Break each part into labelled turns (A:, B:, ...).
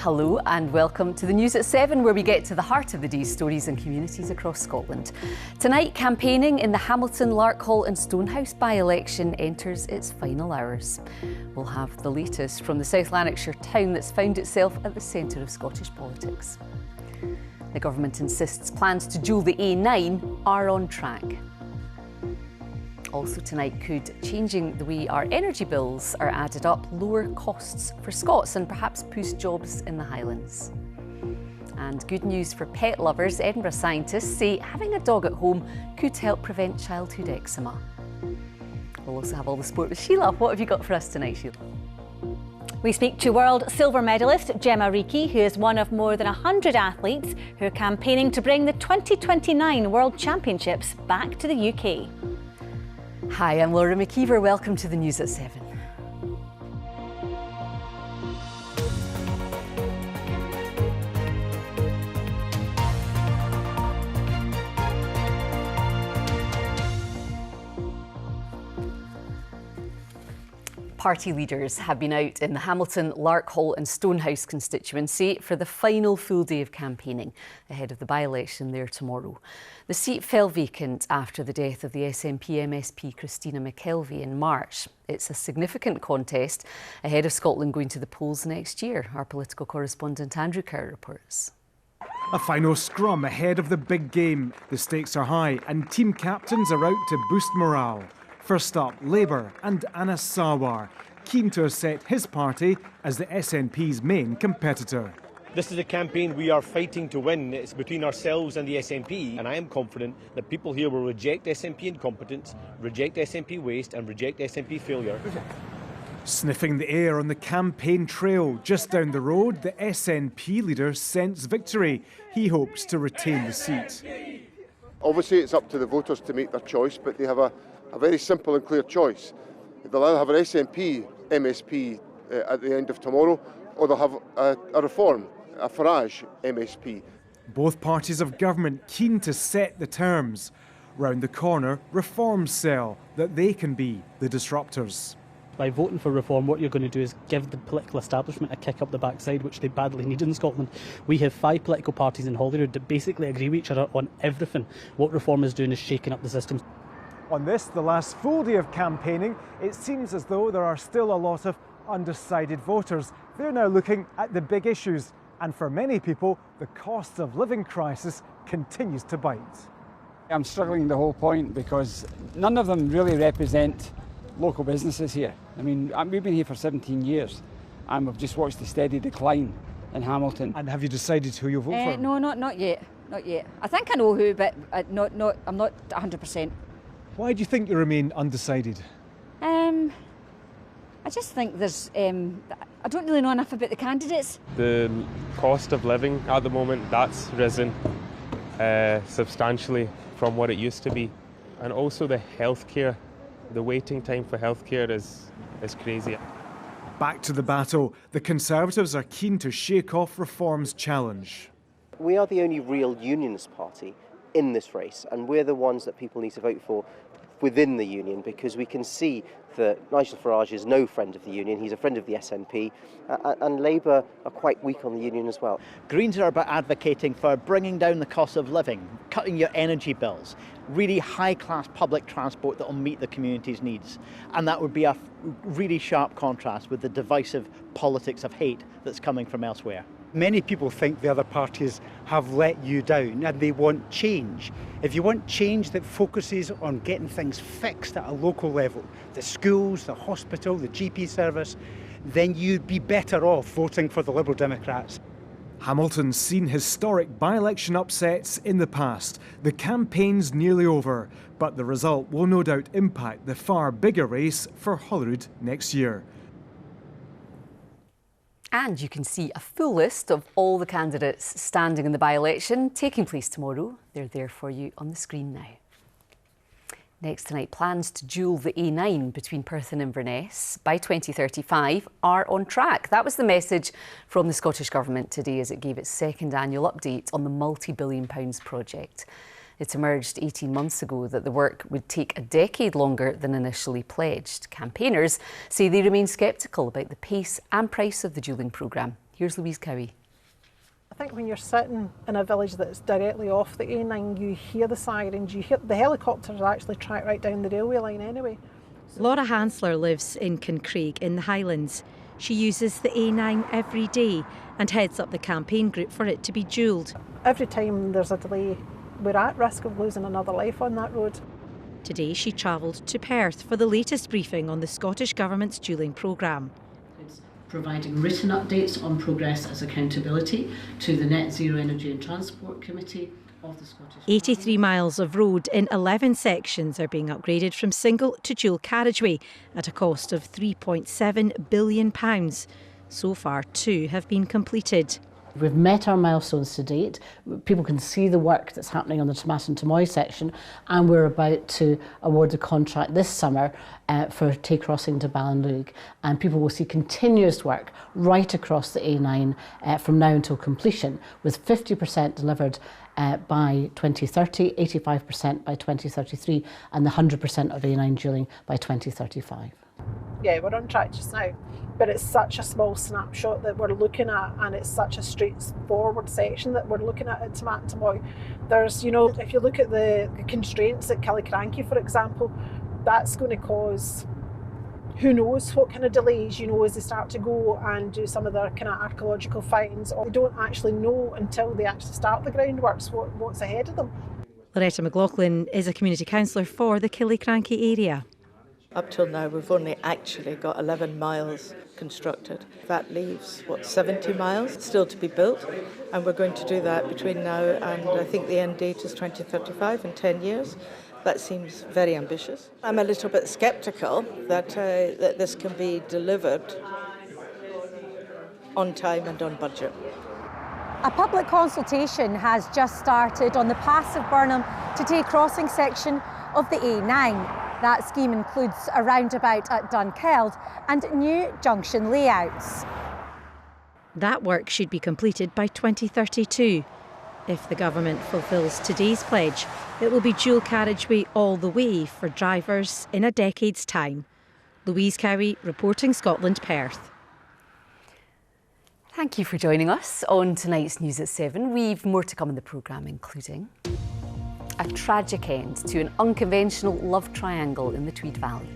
A: Hello and welcome to the News at 7, where we get to the heart of the day's stories in communities across Scotland. Tonight, campaigning in the Hamilton, Larkhall and Stonehouse by-election enters its final hours. We'll have the latest from the South Lanarkshire town that's found itself at the centre of Scottish politics. The government insists plans to dual the A9 are on track. Also tonight, could changing the way our energy bills are added up lower costs for Scots and perhaps boost jobs in the Highlands? And good news for pet lovers. Edinburgh scientists say having a dog at home could help prevent childhood eczema. We'll also have all the sport with Sheila. What have you got for us tonight, Sheila?
B: We speak to world silver medalist Gemma Reekie, who is one of more than 100 athletes who are campaigning to bring the 2029 World Championships back to the UK.
A: Hi, I'm Laura McKeever. Welcome to the News at 7. Party leaders have been out in the Hamilton, Larkhall and Stonehouse constituency for the final full day of campaigning ahead of the by-election there tomorrow. The seat fell vacant after the death of the SNP MSP Christina McKelvey in March. It's a significant contest ahead of Scotland going to the polls next year. Our political correspondent Andrew Kerr reports.
C: A final scrum ahead of the big game. The stakes are high and team captains are out to boost morale. First up, Labour and Anas Sarwar, keen to set his party as the SNP's main competitor.
D: This is a campaign we are fighting to win. It's between ourselves and the SNP, and I am confident that people here will reject SNP incompetence, reject SNP waste and reject SNP failure.
C: Sniffing the air on the campaign trail just down the road, the SNP leader scents victory. He hopes to retain the seat.
E: Obviously it's up to the voters to make their choice, but they have a very simple and clear choice. They'll either have an SNP MSP at the end of tomorrow, or they'll have a reform, a Farage MSP.
C: Both parties of government keen to set the terms. Round the corner, reforms sell that they can be the disruptors.
F: By voting for reform, what you're going to do is give the political establishment a kick up the backside, which they badly need in Scotland. We have 5 political parties in Holyrood that basically agree with each other on everything. What reform is doing is shaking up the system.
C: On this, the last full day of campaigning, it seems as though there are still a lot of undecided voters. They're now looking at the big issues, and for many people, the cost of living crisis continues to bite.
G: I'm struggling the whole point because none of them really represent local businesses here. I mean, we've been here for 17 years and we've just watched the steady decline in Hamilton.
C: And have you decided who you'll vote for?
H: No, not yet. Not yet. I think I know who, but I'm not 100%.
C: Why do you think you remain undecided?
H: I just think there's, I don't really know enough about the candidates.
I: The cost of living at the moment, that's risen substantially from what it used to be. And also the healthcare, the waiting time for healthcare is crazy.
C: Back to the battle, the Conservatives are keen to shake off Reform's challenge.
J: We are the only real unionist party in this race, and we're the ones that people need to vote for within the union, because we can see that Nigel Farage is no friend of the union, he's a friend of the SNP, and Labour are quite weak on the union as well.
K: Greens are about advocating for bringing down the cost of living, cutting your energy bills, really high-class public transport that will meet the community's needs. And that would be a really sharp contrast with the divisive politics of hate that's coming from elsewhere.
L: Many people think the other parties have let you down and they want change. If you want change that focuses on getting things fixed at a local level, the schools, the hospital, the GP service, then you'd be better off voting for the Liberal Democrats.
C: Hamilton's seen historic by-election upsets in the past. The campaign's nearly over, but the result will no doubt impact the far bigger race for Holyrood next year.
A: And you can see a full list of all the candidates standing in the by-election taking place tomorrow. They're there for you on the screen now. Next tonight, plans to dual the A9 between Perth and Inverness by 2035 are on track. That was the message from the Scottish Government today as it gave its second annual update on the multi-billion pounds project. It emerged 18 months ago that the work would take a decade longer than initially pledged. Campaigners say they remain sceptical about the pace and price of the dualling programme. Here's Louise Cowie.
M: I think when you're sitting in a village that's directly off the A9, you hear the sirens, you hear the helicopters actually track right down the railway line anyway.
N: Laura Hansler lives in Kincraig in the Highlands. She uses the A9 every day and heads up the campaign group for it to be dualled.
M: Every time there's a delay, we're at risk of losing another life on that road.
N: Today she travelled to Perth for the latest briefing on the Scottish Government's dualling programme.
O: Providing written updates on progress as accountability to the Net Zero Energy and Transport Committee of the Scottish
N: 83 miles of road in 11 sections are being upgraded from single to dual carriageway at a cost of £3.7 billion. So far, 2 have been completed.
O: We've met our milestones to date. People can see the work that's happening on the Tomatin Tamoy section, and we're about to award the contract this summer for Tay Crossing to Ballinlough, and people will see continuous work right across the A9 from now until completion, with 50% delivered by 2030, 85% by 2033, and the 100% of A9 dualling by 2035.
M: Yeah, we're on track just now, but it's such a small snapshot that we're looking at, and it's such a straightforward section that we're looking at Tomatin Tamoy. There's, you know, if you look at the constraints at Killiecrankie, for example, that's going to cause who knows what kind of delays, you know, as they start to go and do some of their kind of archaeological finds, or they don't actually know until they actually start the groundworks what's ahead of them.
N: Loretta McLaughlin is a community councillor for the Killiecrankie area.
P: Up till now, we've only actually got 11 miles constructed. That leaves, 70 miles still to be built, and we're going to do that between now and I think the end date is 2035, in 10 years. That seems very ambitious. I'm a little bit sceptical that this can be delivered on time and on budget.
B: A public consultation has just started on the Pass of Burnham to Tay Crossing section of the A9. That scheme includes a roundabout at Dunkeld and new junction layouts.
N: That work should be completed by 2032. If the government fulfills today's pledge, it will be dual carriageway all the way for drivers in a decade's time. Louise Cowie, reporting Scotland, Perth.
A: Thank you for joining us on tonight's News at 7. We've more to come in the programme, including a tragic end to an unconventional love triangle in the Tweed Valley.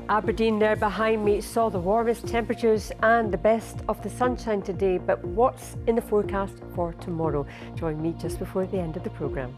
Q: Aberdeen, there behind me, saw the warmest temperatures and the best of the sunshine today, but what's in the forecast for tomorrow? Join me just before the end of the programme.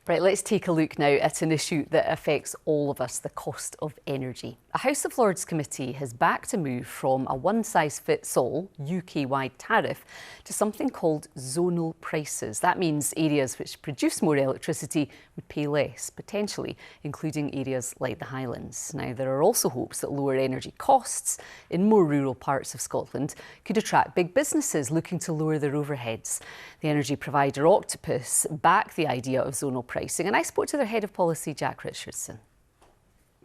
Q: Right, let's take a look now at an issue that affects all of us, the cost of energy. A House of Lords committee has backed a move from a one-size-fits-all UK-wide tariff to something called zonal prices. That means areas which produce more electricity would pay less, potentially including areas like the Highlands. Now, there are also hopes that lower energy costs in more rural parts of Scotland could attract big businesses looking to lower their overheads. The energy provider Octopus backed the idea of zonal pricing, and I spoke to their head of policy, Jack Richardson.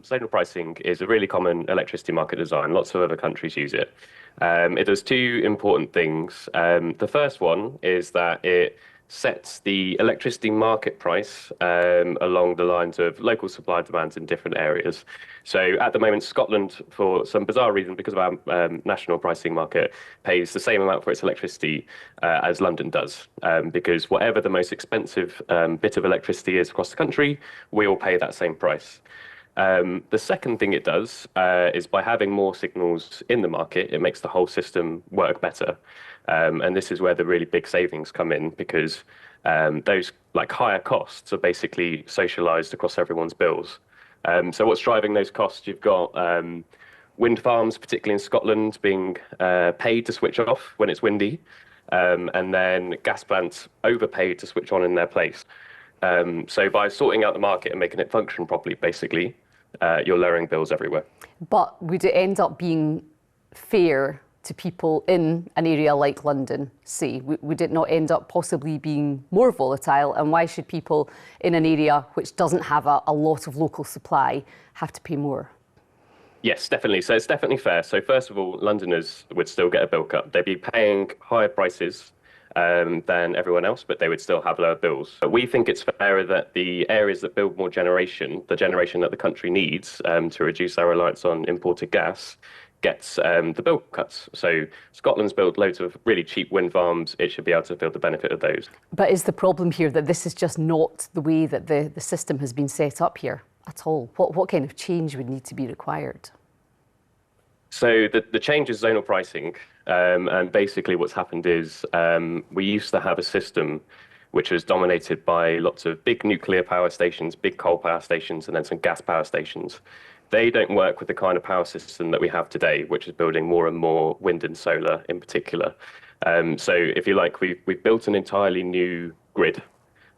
R: Zonal pricing is a really common electricity market design. Lots of other countries use it. It does two important things. The first one is that it sets the electricity market price along the lines of local supply demands in different areas. So at the moment, Scotland, for some bizarre reason, because of our national pricing market, pays the same amount for its electricity as London does. Because whatever the most expensive bit of electricity is across the country, we all pay that same price. The second thing it does is by having more signals in the market, it makes the whole system work better. And this is where the really big savings come in, because those higher costs are basically socialised across everyone's bills. So what's driving those costs? You've got wind farms, particularly in Scotland, being paid to switch off when it's windy, and then gas plants overpaid to switch on in their place. So by sorting out the market and making it function properly, basically, you're lowering bills everywhere.
A: But would it end up being fair to people in an area like London, say? Would it not end up possibly being more volatile? And why should people in an area which doesn't have a lot of local supply have to pay more?
R: Yes, definitely. So it's definitely fair. So first of all, Londoners would still get a bill cut. They'd be paying higher prices than everyone else, but they would still have lower bills. But we think it's fairer that the areas that build more generation, the generation that the country needs to reduce our reliance on imported gas, gets the bill cuts. So Scotland's built loads of really cheap wind farms. It should be able to feel the benefit of those.
A: But is the problem here that this is just not the way that the system has been set up here at all? What kind of change would need to be required?
R: So the change is zonal pricing. And basically what's happened is we used to have a system which was dominated by lots of big nuclear power stations, big coal power stations, and then some gas power stations. They don't work with the kind of power system that we have today, which is building more and more wind and solar in particular. So if you like, we've built an entirely new grid,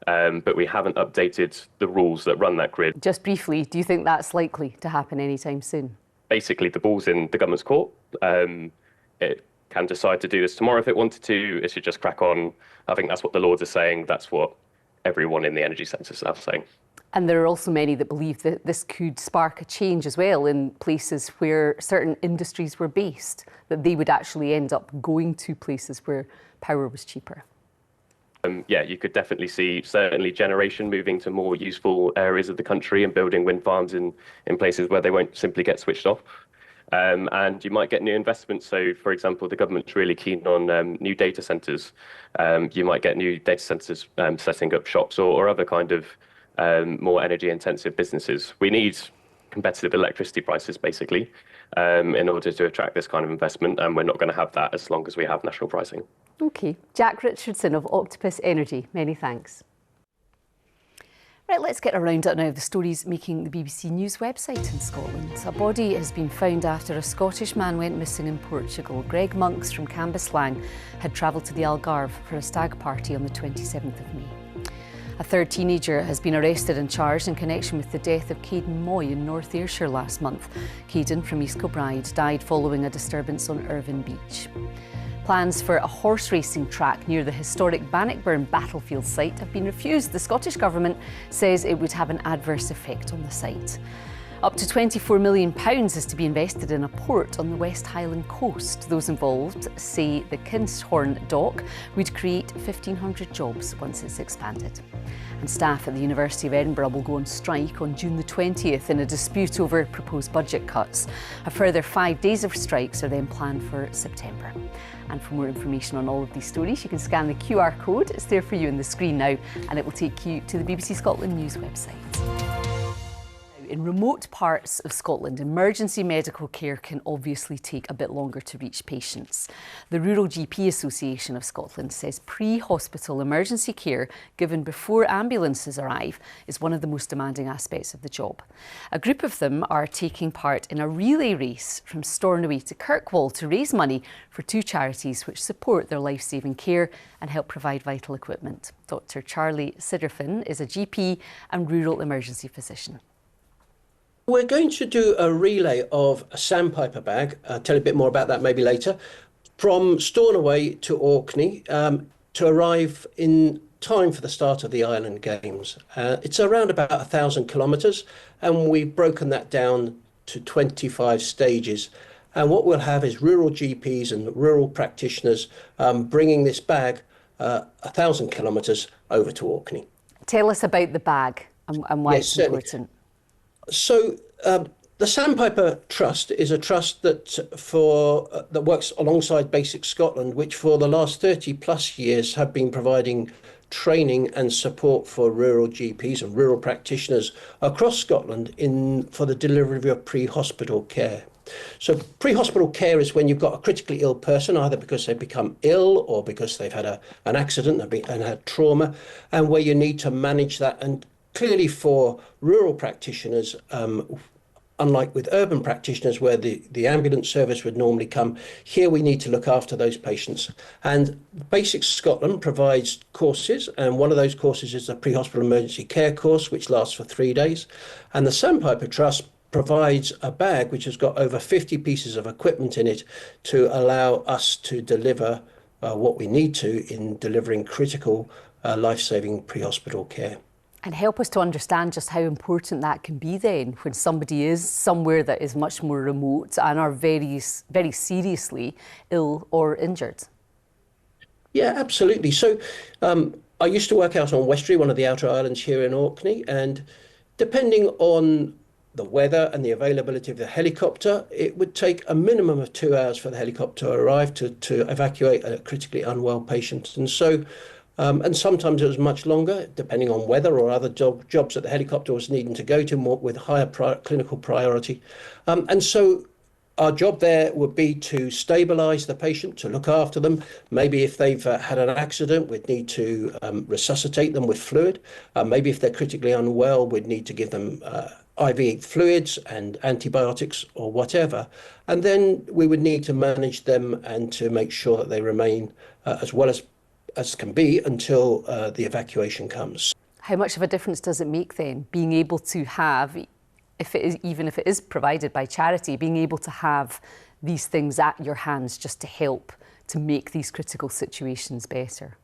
R: but we haven't updated the rules that run that grid.
A: Just briefly, do you think that's likely to happen anytime soon?
R: Basically, the ball's in the government's court. It can decide to do this tomorrow if it wanted to. It should just crack on. I think that's what the Lords are saying. That's what everyone in the energy sector is saying.
A: And there are also many that believe that this could spark a change as well in places where certain industries were based, that they would actually end up going to places where power was cheaper.
R: Yeah, you could definitely see certainly generation moving to more useful areas of the country and building wind farms in places where they won't simply get switched off. And you might get new investments. So, for example, the government's really keen on new data centres. You might get new data centres setting up shops or other kind of more energy-intensive businesses. We need competitive electricity prices, basically, in order to attract this kind of investment, and we're not going to have that as long as we have national pricing.
A: OK. Jack Richardson of Octopus Energy, many thanks. Right, let's get a roundup now of the stories making the BBC News website in Scotland. A body has been found after a Scottish man went missing in Portugal. Greg Monks from Cambuslang had travelled to the Algarve for a stag party on the 27th of May. A third teenager has been arrested and charged in connection with the death of Caden Moy in North Ayrshire last month. Caden from East Kilbride died following a disturbance on Irvine Beach. Plans for a horse racing track near the historic Bannockburn battlefield site have been refused. The Scottish Government says it would have an adverse effect on the site. Up to £24 million is to be invested in a port on the West Highland coast. Those involved say the Kinshorn dock would create 1,500 jobs once it's expanded. And staff at the University of Edinburgh will go on strike on June the 20th in a dispute over proposed budget cuts. A further 5 days of strikes are then planned for September. And for more information on all of these stories, you can scan the QR code. It's there for you on the screen now, and it will take you to the BBC Scotland News website. In remote parts of Scotland, emergency medical care can obviously take a bit longer to reach patients. The Rural GP Association of Scotland says pre-hospital emergency care given before ambulances arrive is one of the most demanding aspects of the job. A group of them are taking part in a relay race from Stornoway to Kirkwall to raise money for 2 charities which support their life-saving care and help provide vital equipment. Dr. Charlie Siderfin is a GP and rural emergency physician.
S: We're going to do a relay of a sandpiper bag, I'll tell you a bit more about that maybe later, from Stornoway to Orkney to arrive in time for the start of the Island Games. It's around about 1,000 kilometres, and we've broken that down to 25 stages. And what we'll have is rural GPs and rural practitioners bringing this bag 1,000 kilometres over to Orkney.
A: Tell us about the bag and why it's important.
S: So the Sandpiper Trust is a trust that works alongside Basic Scotland, which for the last 30 plus years have been providing training and support for rural GPs and rural practitioners across Scotland for the delivery of pre-hospital care. So pre-hospital care is when you've got a critically ill person, either because they've become ill or because they've had an accident and had trauma, and where you need to manage that. And clearly for rural practitioners, unlike with urban practitioners where the ambulance service would normally come, here we need to look after those patients. And Basic Scotland provides courses, and one of those courses is the pre-hospital emergency care course, which lasts for 3 days. And the Sandpiper Trust provides a bag which has got over 50 pieces of equipment in it to allow us to deliver what we need to in delivering critical life-saving pre-hospital care.
A: And help us to understand just how important that can be then when somebody is somewhere that is much more remote and are very, very seriously ill or injured.
S: Yeah, absolutely. So I used to work out on Westray, one of the outer islands here in Orkney, and depending on the weather and the availability of the helicopter, it would take a minimum of 2 hours for the helicopter to arrive to evacuate a critically unwell patient. And so, and sometimes it was much longer, depending on weather or other jobs that the helicopter was needing to go to more with higher clinical priority. And so our job there would be to stabilise the patient, to look after them. Maybe if they've had an accident, we'd need to resuscitate them with fluid. Maybe if they're critically unwell, we'd need to give them IV fluids and antibiotics or whatever. And then we would need to manage them and to make sure that they remain as well as can be until the evacuation comes.
A: How much of a difference does it make then, being able to have, even if it is provided by charity, being able to have these things at your hands just to help to make these critical situations better?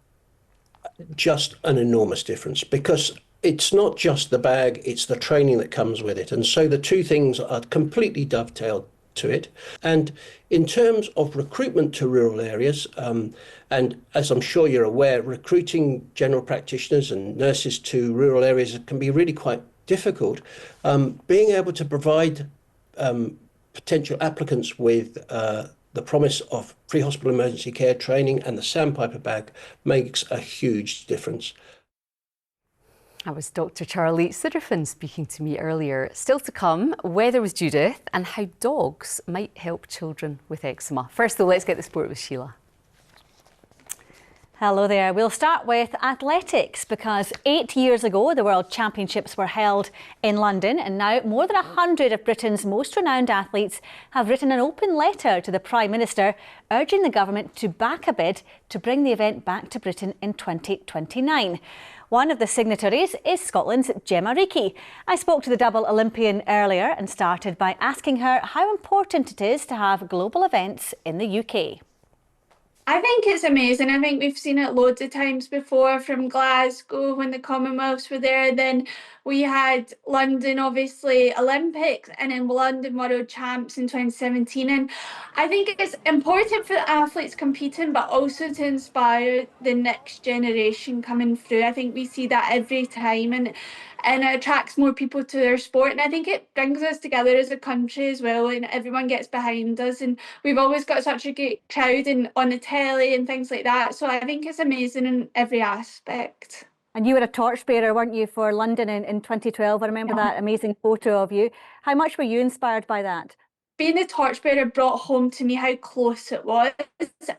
S: Just an enormous difference, because it's not just the bag, it's the training that comes with it. And so the two things are completely dovetailed to it. And in terms of recruitment to rural areas, and as I'm sure you're aware, recruiting general practitioners and nurses to rural areas can be really quite difficult. Being able to provide potential applicants with the promise of pre-hospital emergency care training and the sandpiper bag makes a huge difference.
A: That was Dr. Charlie Siderfin speaking to me earlier. Still to come, weather with Judith and how dogs might help children with eczema. First though, let's get the sport with Sheila.
T: Hello there. We'll start with athletics because 8 years ago the World Championships were held in London, and now more than 100 of Britain's most renowned athletes have written an open letter to the Prime Minister urging the government to back a bid to bring the event back to Britain in 2029. One of the signatories is Scotland's Gemma Reekie. I spoke to the double Olympian earlier and started by asking her how important it is to have global events in the UK.
U: I think it's amazing. I think we've seen it loads of times before, from Glasgow when the Commonwealths were there. Then we had London, obviously, Olympics, and then London World Champs in 2017. And I think it's important for the athletes competing, but also to inspire the next generation coming through. I think we see that every time, and it attracts more people to their sport. And I think it brings us together as a country as well, and everyone gets behind us. And we've always got such a great crowd and on the telly and things like that. So I think it's amazing in every aspect.
T: And you were a torchbearer, weren't you, for London in 2012? I remember that amazing photo of you. How much were you inspired by that?
U: Being the torchbearer brought home to me how close it was.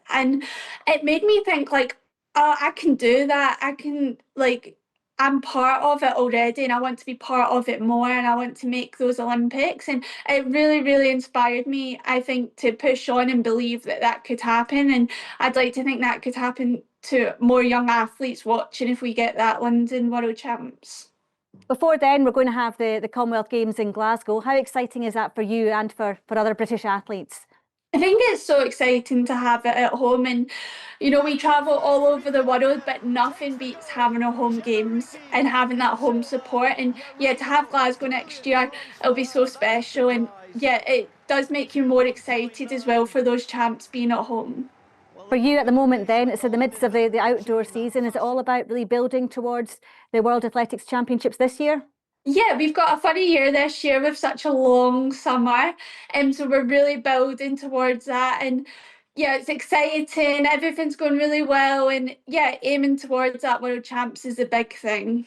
U: And it made me think, like, oh, I can do that. I can, like, I'm part of it already, and I want to be part of it more, and I want to make those Olympics. And it really, really inspired me, I think, to push on and believe that that could happen. And I'd like to think that could happen to more young athletes watching if we get that London World Champs.
T: Before then, we're going to have the Commonwealth Games in Glasgow. How exciting is that for you and for other British athletes?
U: I think it's so exciting to have it at home, and you know, we travel all over the world, but nothing beats having a home games and having that home support. And yeah, to have Glasgow next year, it'll be so special. And yeah, it does make you more excited as well for those champs being at home.
T: For you at the moment then, it's in the midst of the outdoor season. Is it all about really building towards the World Athletics Championships this year?
U: Yeah, we've got a funny year this year with such a long summer, so we're really building towards that. And yeah, it's exciting, everything's going really well, and yeah, aiming towards that World Champs is a big thing.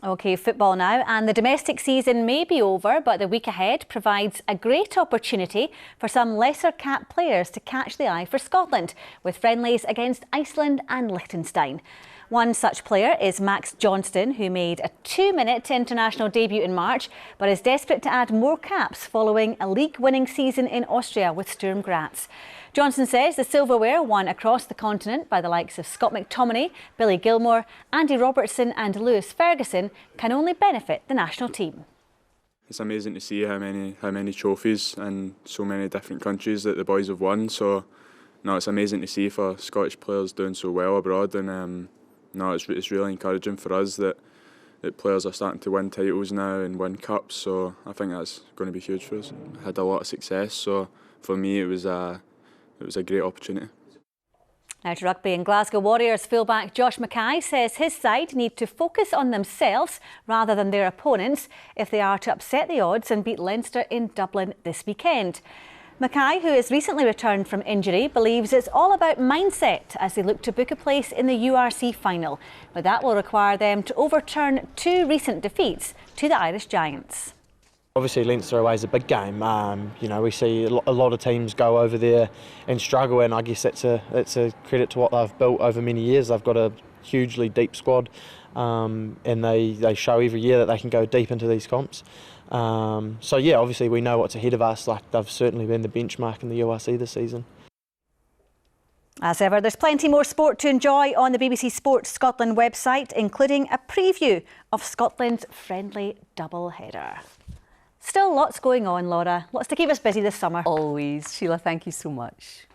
T: OK, football now, and the domestic season may be over, but the week ahead provides a great opportunity for some lesser capped players to catch the eye for Scotland, with friendlies against Iceland and Liechtenstein. One such player is Max Johnston, who made a 2-minute international debut in March, but is desperate to add more caps following a league-winning season in Austria with Sturm Graz. Johnston says the silverware won across the continent by the likes of Scott McTominay, Billy Gilmore, Andy Robertson and Lewis Ferguson can only benefit the national team.
V: It's amazing to see how many trophies and so many different countries that the boys have won. So, no, it's amazing to see for Scottish players doing so well abroad, and no, it's really encouraging for us that players are starting to win titles now and win cups. So I think that's going to be huge for us. Had a lot of success, so for me it was a great opportunity.
T: Now to rugby, and Glasgow Warriors fullback Josh Mackay says his side need to focus on themselves rather than their opponents if they are to upset the odds and beat Leinster in Dublin this weekend. Mackay, who has recently returned from injury, believes it's all about mindset as they look to book a place in the URC final, but that will require them to overturn 2 recent defeats to the Irish Giants.
D: Obviously Leinster away is a big game. You know, we see a lot of teams go over there and struggle, and I guess that's a credit to what they've built over many years. They've got a hugely deep squad, and they show every year that they can go deep into these comps. So yeah, obviously we know what's ahead of us. Like, they've certainly been the benchmark in the URC this season.
T: As ever, there's plenty more sport to enjoy on the BBC Sports Scotland website, including a preview of Scotland's friendly double-header. Still lots going on, Laura. Lots to keep us busy this summer.
A: Always. Sheila, thank you so much.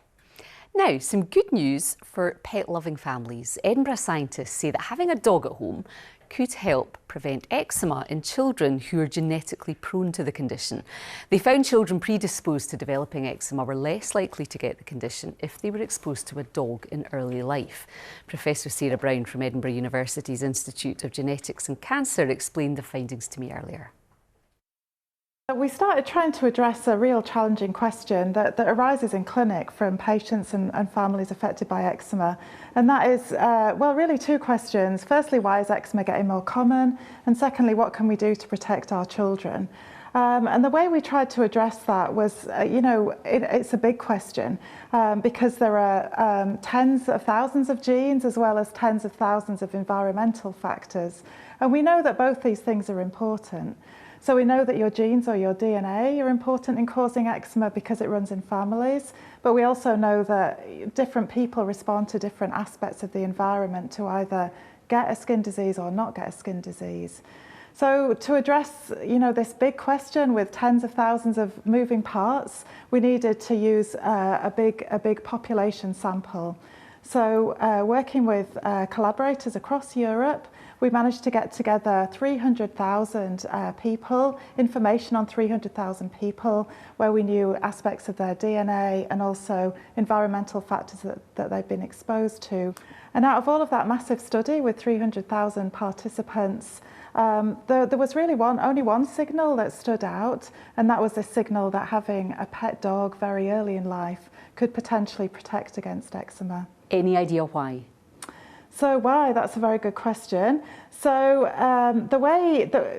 A: Now, some good news for pet-loving families. Edinburgh scientists say that having a dog at home could help prevent eczema in children who are genetically prone to the condition. They found children predisposed to developing eczema were less likely to get the condition if they were exposed to a dog in early life. Professor Sarah Brown from Edinburgh University's Institute of Genetics and Cancer explained the findings to me earlier.
E: We started trying to address a real challenging question that arises in clinic from patients and families affected by eczema. And that is, well, really 2 questions. Firstly, why is eczema getting more common? And secondly, what can we do to protect our children? And the way we tried to address that was, you know, it's a big question because there are tens of thousands of genes as well as tens of thousands of environmental factors. And we know that both these things are important. So we know that your genes or your DNA are important in causing eczema because it runs in families, but we also know that different people respond to different aspects of the environment to either get a skin disease or not get a skin disease. So to address, you know, this big question with tens of thousands of moving parts, we needed to use a big population sample. So working with collaborators across Europe, we managed to get together 300,000 people, information on 300,000 people, where we knew aspects of their DNA and also environmental factors that they've been exposed to. And out of all of that massive study with 300,000 participants, there was really only one signal that stood out, and that was the signal that having a pet dog very early in life could potentially protect against eczema.
A: Any idea why?
E: So why? That's a very good question. So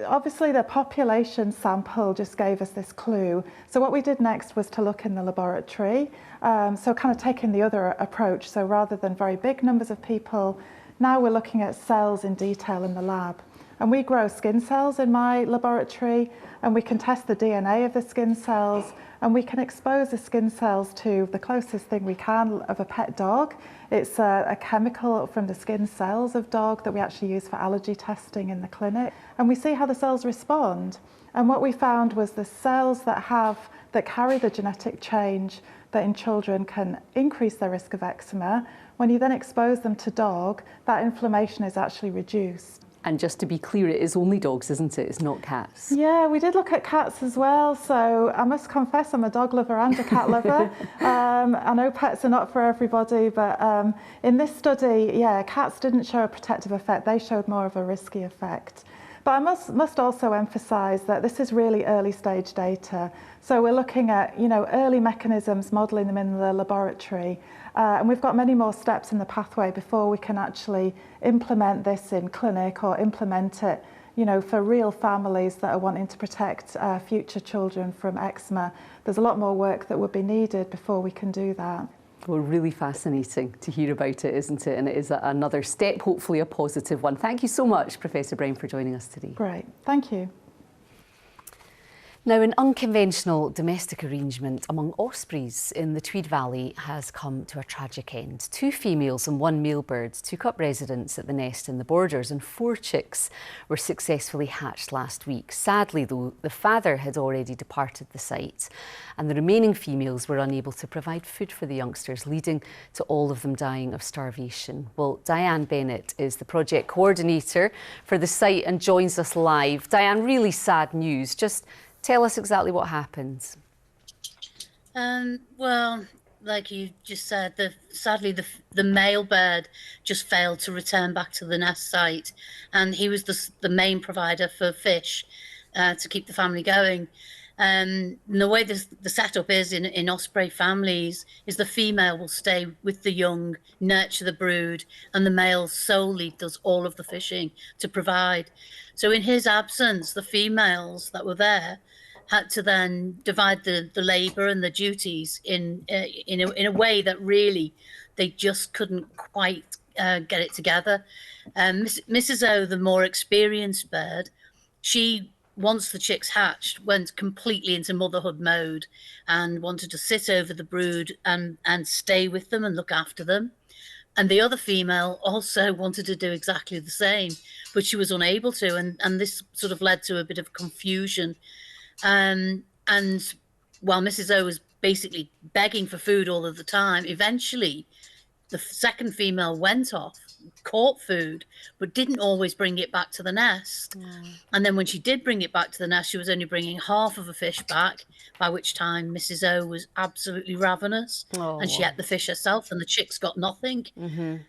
E: obviously the population sample just gave us this clue. So what we did next was to look in the laboratory. So kind of taking the other approach. So rather than very big numbers of people, now we're looking at cells in detail in the lab. And we grow skin cells in my laboratory, and we can test the DNA of the skin cells, and we can expose the skin cells to the closest thing we can of a pet dog. It's a chemical from the skin cells of dog that we actually use for allergy testing in the clinic. And we see how the cells respond. And what we found was the cells that carry the genetic change that in children can increase their risk of eczema, when you then expose them to dog, that inflammation is actually reduced.
A: And just to be clear, it is only dogs, isn't it? It's not cats.
E: Yeah, we did look at cats as well. So I must confess, I'm a dog lover and a cat lover. I know pets are not for everybody, but in this study, yeah, cats didn't show a protective effect. They showed more of a risky effect. But I must also emphasise that this is really early stage data. So we're looking at, you know, early mechanisms, modelling them in the laboratory. And we've got many more steps in the pathway before we can actually implement this in clinic or implement it, you know, for real families that are wanting to protect future children from eczema. There's a lot more work that would be needed before we can do that.
A: Well, really fascinating to hear about it, isn't it? And it is another step, hopefully a positive one. Thank you so much, Professor Brown, for joining us today.
E: Great, thank you.
A: Now, an unconventional domestic arrangement among ospreys in the Tweed Valley has come to a tragic end. 2 females and 1 male bird took up residence at the nest in the Borders, and 4 chicks were successfully hatched last week. Sadly, though, the father had already departed the site, and the remaining females were unable to provide food for the youngsters, leading to all of them dying of starvation. Well, Diane Bennett is the project coordinator for the site and joins us live. Diane, really sad news. Just tell us exactly what happened.
W: Well,
F: like you just said, sadly the male bird just failed to return back to the nest site, and he was the main provider for fish to keep the family going. And the way the setup is in osprey families is the female will stay with the young, nurture the brood, and the male solely does all of the fishing to provide. So in his absence, the females that were there had to then divide the labour and the duties in a way that really they just couldn't quite get it together. Mrs. O, the more experienced bird, she, once the chicks hatched, went completely into motherhood mode and wanted to sit over the brood and stay with them and look after them. And the other female also wanted to do exactly the same, but she was unable to, and this sort of led to a bit of confusion. And while Mrs. O was basically begging for food all of the time, eventually the second female went off, caught food, but didn't always bring it back to the nest. And then when she did bring it back to the nest, she was only bringing half of a fish back, by which time Mrs. O was absolutely ravenous, and she ate the fish herself, and the chicks got nothing.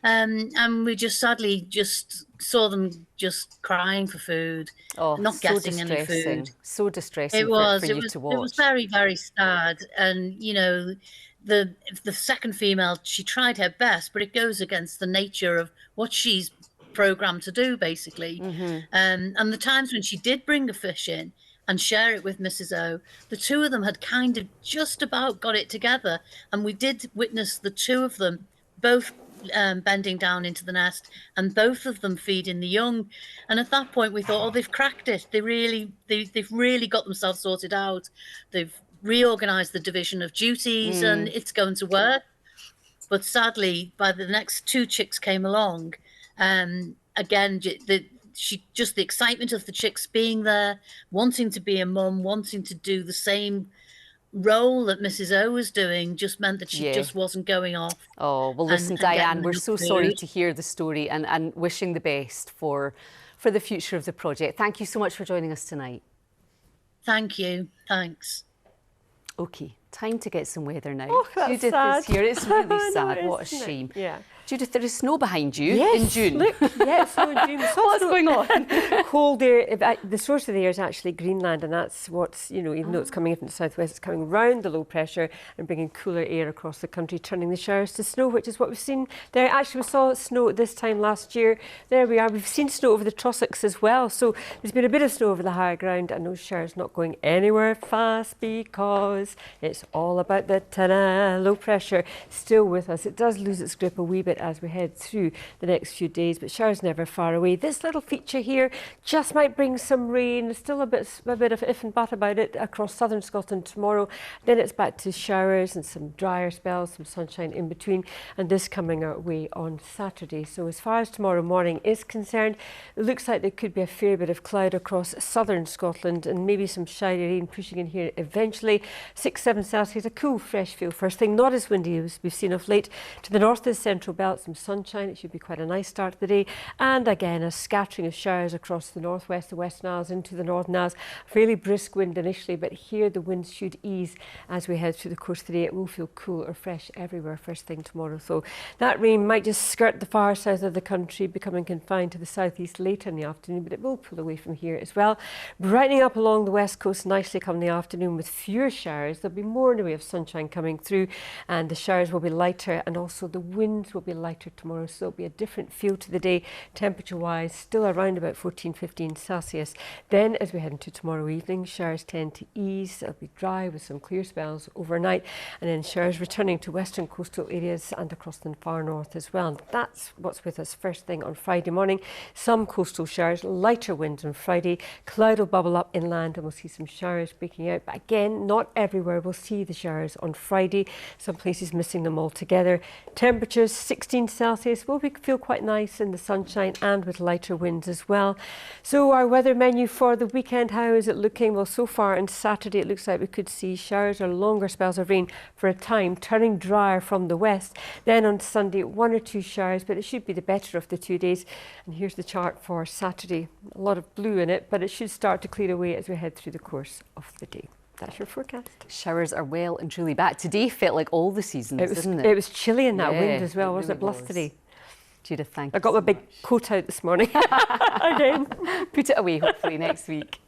F: And we just sadly just saw them just crying for food, not
A: so
F: getting any food.
A: So distressing
F: It was.
A: for you to watch.
F: It was very, very sad, and you know, the second female, she tried her best, but it goes against the nature of what she's programmed to do, basically. And the times when she did bring a fish in and share it with Mrs. O, the two of them had kind of just about got it together, and we did witness the two of them both bending down into the nest and both of them feeding the young. And at that point we thought, oh, they've cracked it. They've really got themselves sorted out. They've reorganized the division of duties and it's going to work. But sadly, by the next two chicks came along, again, the excitement of the chicks being there, wanting to be a mum, wanting to do the same role that Mrs. O was doing, just meant that she just wasn't going off.
A: Oh, well, listen, Diane, we're so sorry to hear the story, and wishing the best for the future of the project. Thank you so much for joining us tonight.
F: Thank you. Thanks.
A: OK, time to get some weather now.
G: Oh, that's
A: Judith
G: sad.
A: is here. It's really sad.
G: No,
A: What a shame.
G: Yeah.
A: Judith, there is snow behind you
G: yes,
A: in June.
G: Look, snow in June.
A: What's going on?
G: Cold air. The source of the air is actually Greenland, and that's what's, even though it's coming in from the southwest, it's coming round the low pressure and bringing cooler air across the country, turning the showers to snow, which is what we've seen there. Actually, we saw snow at this time last year. There we are. We've seen snow over the Trossachs as well. So there's been a bit of snow over the higher ground, and those showers not going anywhere fast because it's all about the low pressure still with us. It does lose its grip a wee bit as we head through the next few days, but showers never far away. This little feature here just might bring some rain. There's still a bit of if and but about it across southern Scotland tomorrow. Then it's back to showers and some drier spells, some sunshine in between, and this coming our way on Saturday. So as far as tomorrow morning is concerned, it looks like there could be a fair bit of cloud across southern Scotland and maybe some shiny rain pushing in here eventually. 6-7 Celsius, a cool fresh feel first thing, not as windy as we've seen of late. To the north of the central belt, some sunshine. It should be quite a nice start to the day, and again a scattering of showers across the northwest, the Western Isles into the Northern Isles. Fairly brisk wind initially, but here the winds should ease as we head through the course of the day. It will feel cool or fresh everywhere first thing tomorrow, so that rain might just skirt the far south of the country, becoming confined to the southeast later in the afternoon, but it will pull away from here as well. Brightening up along the west coast nicely come the afternoon with fewer showers. There'll be more in the way of sunshine coming through, and the showers will be lighter, and also the winds will be lighter tomorrow, so it'll be a different feel to the day temperature wise, still around about 14-15 Celsius. Then as we head into tomorrow evening, showers tend to ease. It'll be dry with some clear spells overnight, and then showers returning to western coastal areas and across the far north as well. And that's what's with us first thing on Friday morning. Some coastal showers, lighter winds on Friday. Cloud will bubble up inland and we'll see some showers breaking out, but again not everywhere we'll see the showers on Friday. Some places missing them altogether. Temperatures 16 Celsius will feel quite nice in the sunshine and with lighter winds as well. So our weather menu for the weekend, how is it looking? Well, so far on Saturday it looks like we could see showers or longer spells of rain for a time, turning drier from the west. Then on Sunday 1 or 2 showers, but it should be the better of the 2 days. And here's the chart for Saturday. A lot of blue in it, but it should start to clear away as we head through the course of the day. That's your forecast.
A: Showers are well and truly back. Today felt like all the seasons, didn't it?
G: It was chilly in that wind as well, wasn't it?
A: Really
G: Blustery.
A: Judith, thank you.
G: I got my big coat out this morning again.
A: Put it away, hopefully, next week.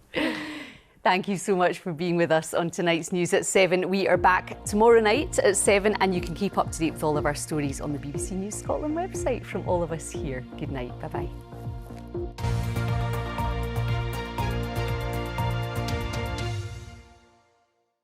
A: Thank you so much for being with us on tonight's News at 7. We are back tomorrow night at 7, and you can keep up to date with all of our stories on the BBC News Scotland website. From all of us here, good night. Bye-bye.